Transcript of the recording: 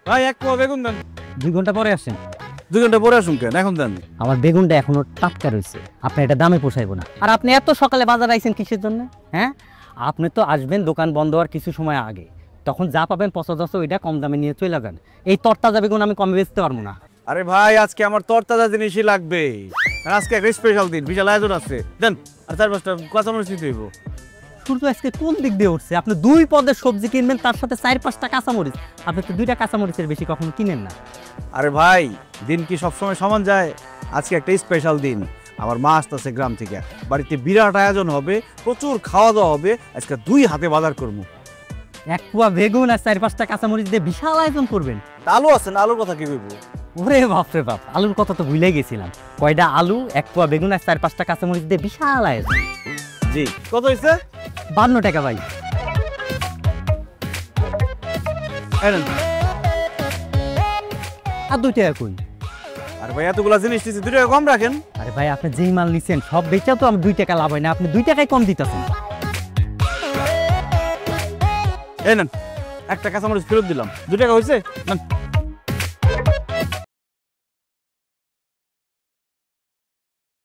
ভাই এক পোয়া বেগুন দেন। 2 ঘন্টা পরে আসেন। 2 ঘন্টা পরে আসুন কেন, এখন দেন। আমার বেগুনটা এখনো টাটকা রয়েছে, আপনার এটা দামে পোষাইবো না। আর আপনি এত সকালে বাজার আইছেন কিসের জন্য? হ্যাঁ, আপনি তো আসবেন দোকান বন্ধ হওয়ার কিছু সময় আগে, তখন যা পাবেন পছন্দ ওইটা কম দামে নিয়ে চলে যাবেন। এই তরতাজা বেগুন আমি কমে বেচতে পারবো না। আরে ভাই আজকে আমার তরতাজা জিনিসই লাগবে, আর আজকে একটা স্পেশাল দিন, বিশাল আয়োজন আছে। দেন আর 4-5টা কাঁচামরিচ নিতে হইব। সূর্য আজকে কোন দিক দিয়ে উঠছে? আপনি 2 পদের সবজি কিনবেন, তার সাথে 4-5টা কাঁচামরিচ। আপনি তো 2টা কাঁচামরিচের বেশি কখনো কিনেন না। আরে ভাই দিন কি সবসময় সমান যায়? আজকে একটা স্পেশাল দিন, আমার মা আসতেছে গ্রাম থেকে, বাড়িতে বিরাট আয়োজন হবে, প্রচুর খাওয়া দাওয়া হবে। আজকে 2 হাতে বাজার করবো। 1 পোয়া বেগুন আর 4-5টা কাঁচামরিচ দিয়ে বিশাল আয়োজন করবেন। আলু আছে না, আলুর কথা কি বলবো? ওরে বাপরে বাপ, আলুর কথা তো ভুলে গেছিলাম। কয়টা আলু, 1 পোয়া বেগুন আর 4-5টা কাঁচামরিচ দিয়ে বিশাল আয়োজন। জি কত হয়েছে? 52 টাকা ভাই। আর 2 টাকা কই? আরে ভাই এতগুলা জিনিস নিচ্ছি, 2 টাকা কম রাখেন। আরে ভাই আপনি যেই মাল নিছেন সব বেচা তো আমার 2 টাকা লাভ হয় না, আপনি 2 টাকায় কম দিতেছেন। এই নেন, একটা কাঁচামরিচ ফেরত দিলাম, 2 টাকা হয়েছে। নেন।